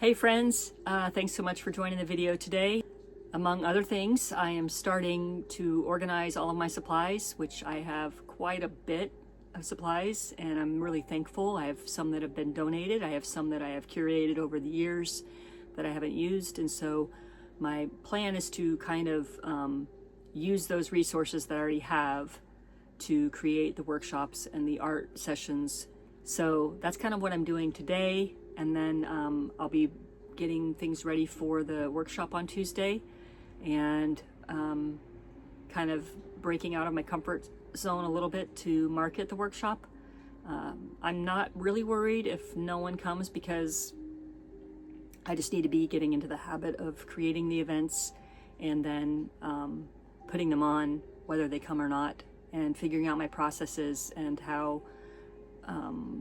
Hey friends, thanks so much for joining the video today. Among other things, I am starting to organize all of my supplies, which I have quite a bit of supplies, and I'm really thankful. I have some that have been donated. I have some that I have curated over the years that I haven't used, and so my plan is to kind of use those resources that I already have to create the workshops and the art sessions. So that's kind of what I'm doing today. And then I'll be getting things ready for the workshop on Tuesday and kind of breaking out of my comfort zone a little bit to market the workshop. I'm not really worried if no one comes because I just need to be getting into the habit of creating the events and then putting them on whether they come or not, and figuring out my processes and how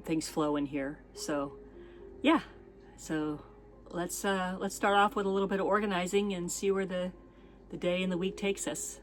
things flow in here. So yeah, so let's start off with a little bit of organizing and see where the day and the week takes us.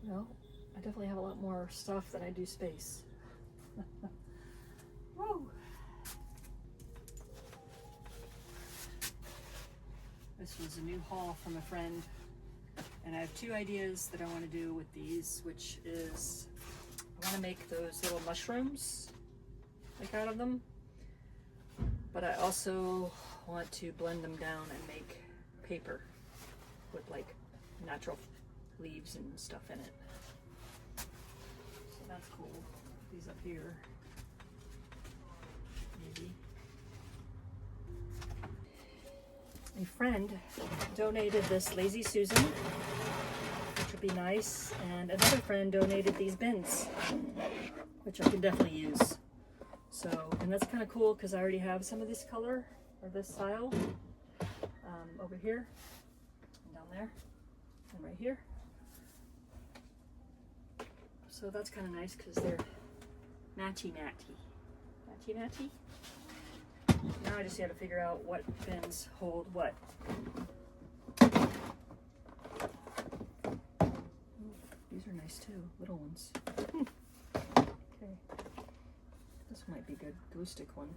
Well, I definitely have a lot more stuff than I do space. Woo. This was a new haul from a friend, and I have two ideas that I want to do with these, which is I want to make those little mushrooms like out of them, but I also want to blend them down and make paper with like natural leaves and stuff in it. So that's cool. These up here, maybe. A friend donated this Lazy Susan, which would be nice, and another friend donated these bins, which I can definitely use. So, and that's kind of cool because I already have some of this color or this style over here and down there and right here. So that's kind of nice because they're matchy-matchy. Matchy-matchy? Now I just got to figure out what bins hold what. Ooh, these are nice too, little ones. Okay, this might be good. Glue stick one.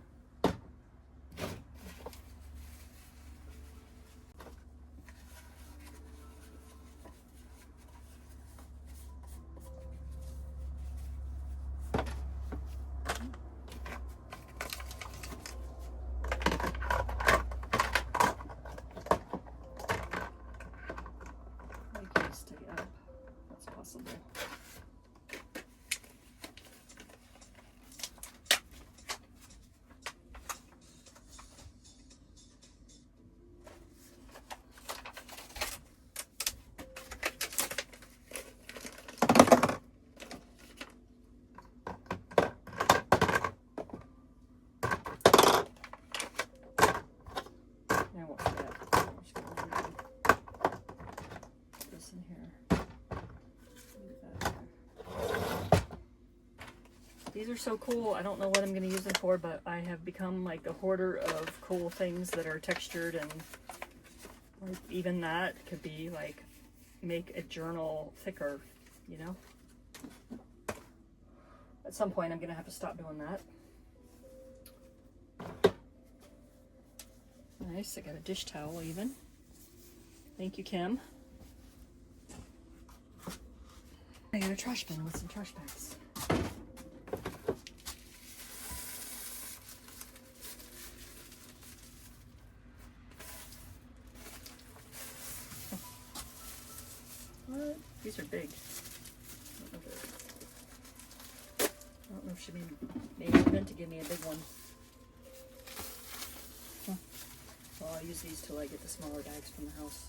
These are so cool. I don't know what I'm going to use them for, but I have become like a hoarder of cool things that are textured, and like even that could be like make a journal thicker, you know? At some point I'm going to have to stop doing that. Nice, I got a dish towel even. Thank you, Kim. I got a trash bin with some trash bags. What? These are big. I don't know if she maybe meant to give me a big one. Huh. Well, I'll use these till I get the smaller bags from the house.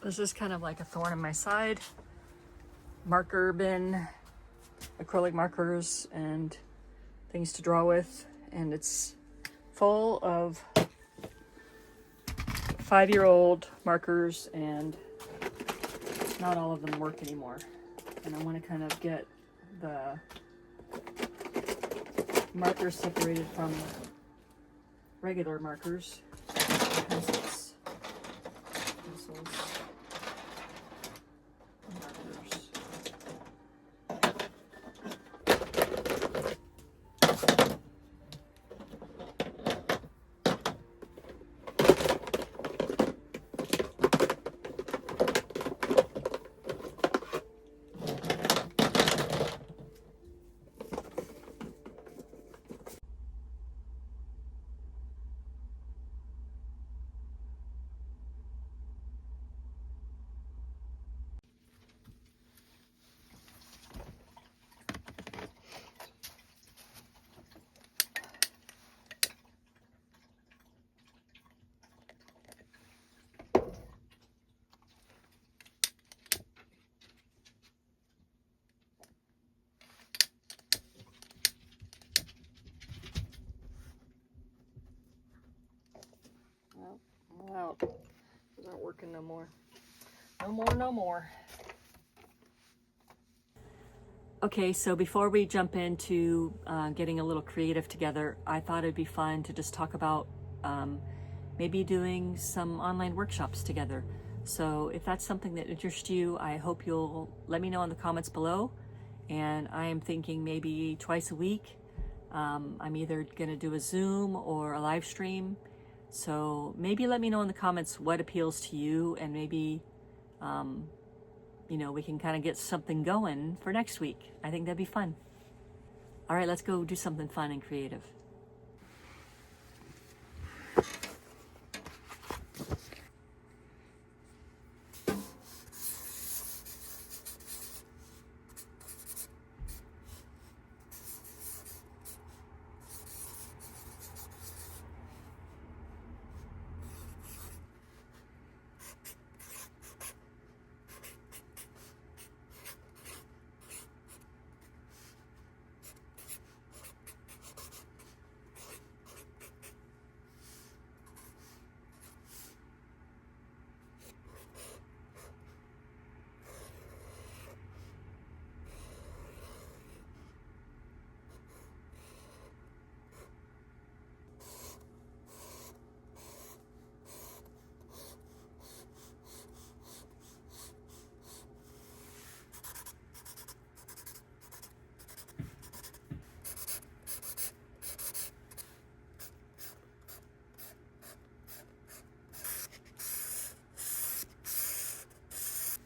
This is kind of like a thorn in my side. Marker bin, acrylic markers and things to draw with, and it's full of 5-year-old markers, and not all of them work anymore. And I want to kind of get the markers separated from regular markers. Pencils. Markers. Well, out. Those aren't working no more. No more, no more. Okay, so before we jump into getting a little creative together, I thought it'd be fun to just talk about maybe doing some online workshops together. So if that's something that interests you, I hope you'll let me know in the comments below. And I am thinking maybe twice a week. I'm either gonna do a Zoom or a live stream. So maybe let me know in the comments what appeals to you, and maybe you know, we can kind of get something going for next week. I think that'd be fun. All right, let's go do something fun and creative.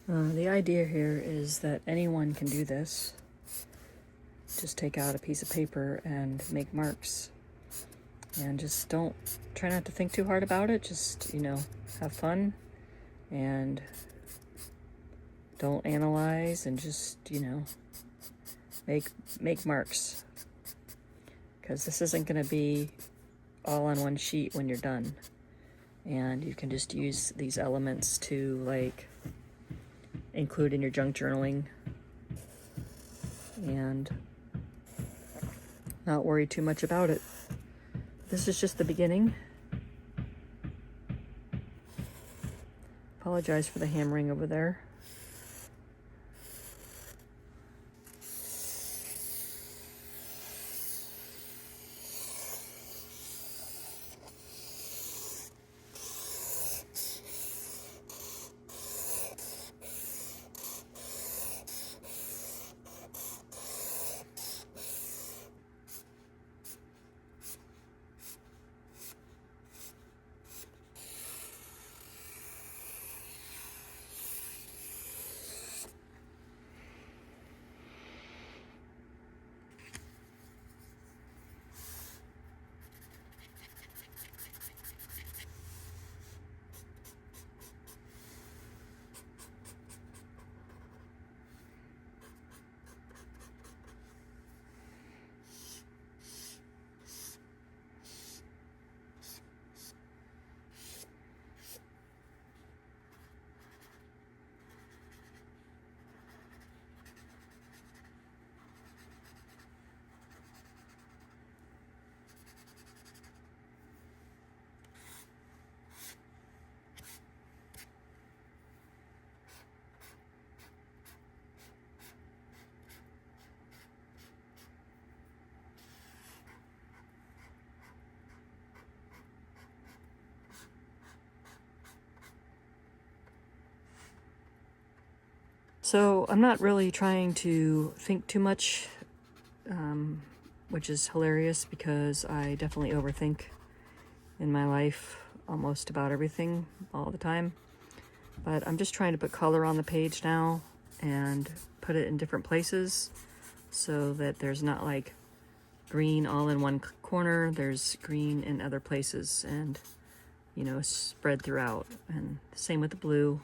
The idea here is that anyone can do this. Just take out a piece of paper and make marks. And just try not to think too hard about it. Just, you know, have fun and don't analyze, and just, you know, make marks. Because this isn't going to be all on one sheet when you're done. And you can just use these elements to, like, include in your junk journaling and not worry too much about it. This is just the beginning. Apologize for the hammering over there. So I'm not really trying to think too much, which is hilarious because I definitely overthink in my life almost about everything all the time. But I'm just trying to put color on the page now and put it in different places so that there's not like green all in one corner, there's green in other places and, you know, spread throughout. And same with the blue.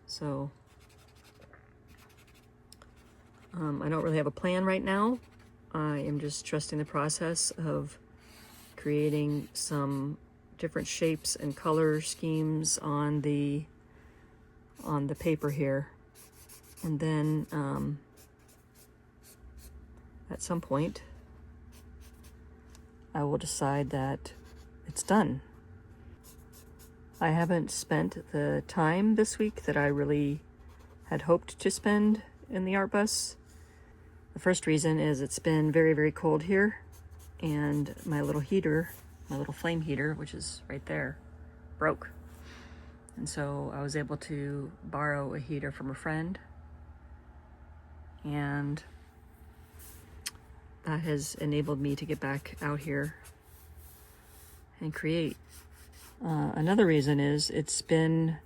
So I don't really have a plan right now. I am just trusting the process of creating some different shapes and color schemes on the paper here. And then at some point I will decide that it's done. I haven't spent the time this week that I really had hoped to spend in the art bus. The first reason is it's been very, very cold here, and my little heater, my little flame heater, which is right there, broke. And so I was able to borrow a heater from a friend, and that has enabled me to get back out here and create. Another reason is it's been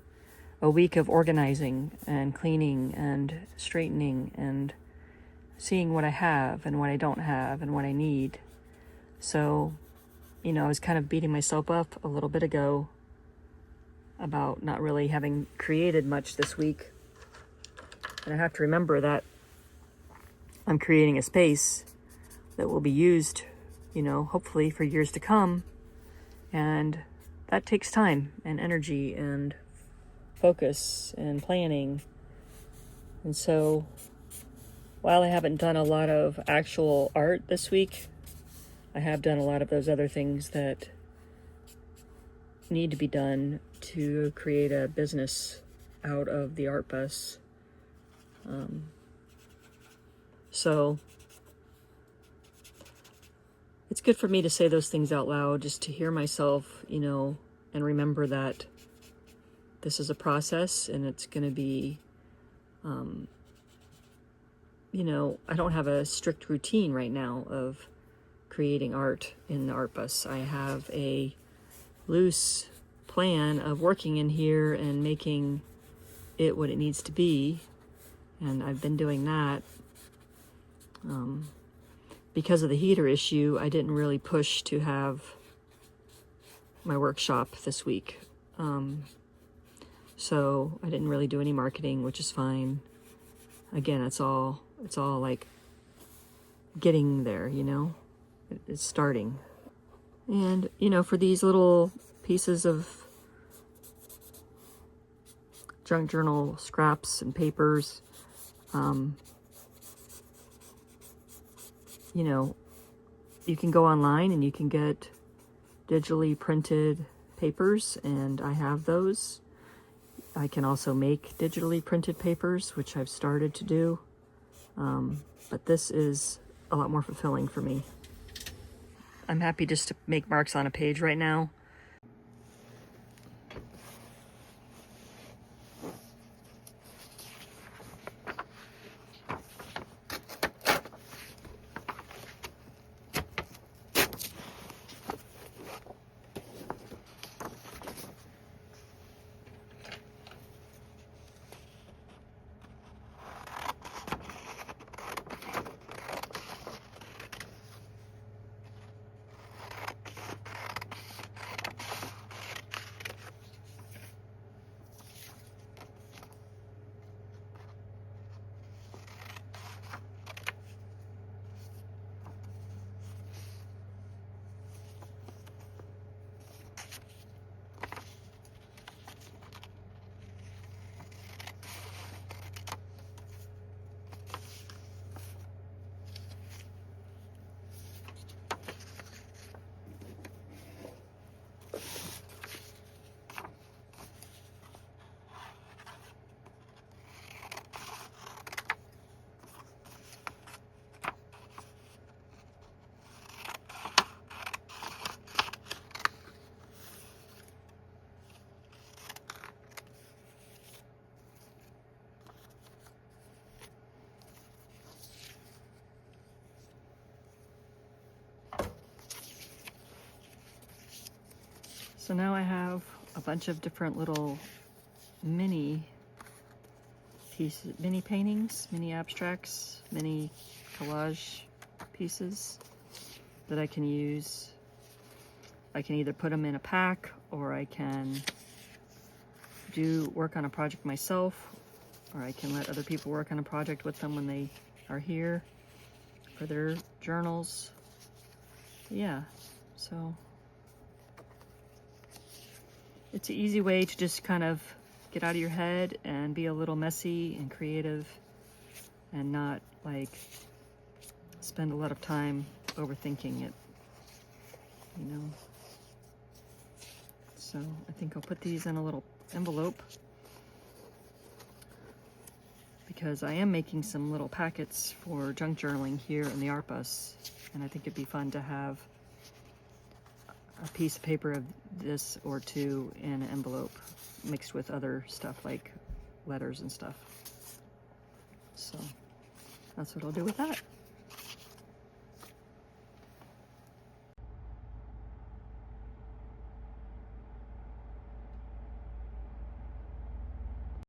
a week of organizing and cleaning and straightening and seeing what I have and what I don't have and what I need. So, you know, I was kind of beating myself up a little bit ago about not really having created much this week. And I have to remember that I'm creating a space that will be used, you know, hopefully for years to come. And that takes time and energy and focus and planning. And so while I haven't done a lot of actual art this week, I have done a lot of those other things that need to be done to create a business out of the art bus. So it's good for me to say those things out loud, just to hear myself, you know, and remember that this is a process and it's going to be, you know, I don't have a strict routine right now of creating art in the art bus. I have a loose plan of working in here and making it what it needs to be. And I've been doing that. Because of the heater issue, I didn't really push to have my workshop this week. So I didn't really do any marketing, which is fine. Again, it's all like getting there, you know? It's starting. And, you know, for these little pieces of junk journal scraps and papers, you know, you can go online and you can get digitally printed papers, and I have those. I can also make digitally printed papers, which I've started to do. But this is a lot more fulfilling for me. I'm happy just to make marks on a page right now. So now I have a bunch of different little mini pieces, mini paintings, mini abstracts, mini collage pieces that I can use. I can either put them in a pack, or I can work on a project myself, or I can let other people work on a project with them when they are here for their journals. Yeah, so it's an easy way to just kind of get out of your head and be a little messy and creative and not like spend a lot of time overthinking it, you know. So I think I'll put these in a little envelope because I am making some little packets for junk journaling here in the art bus, and I think it'd be fun to have a piece of paper of this or two in an envelope mixed with other stuff like letters and stuff. So that's what I'll do with that.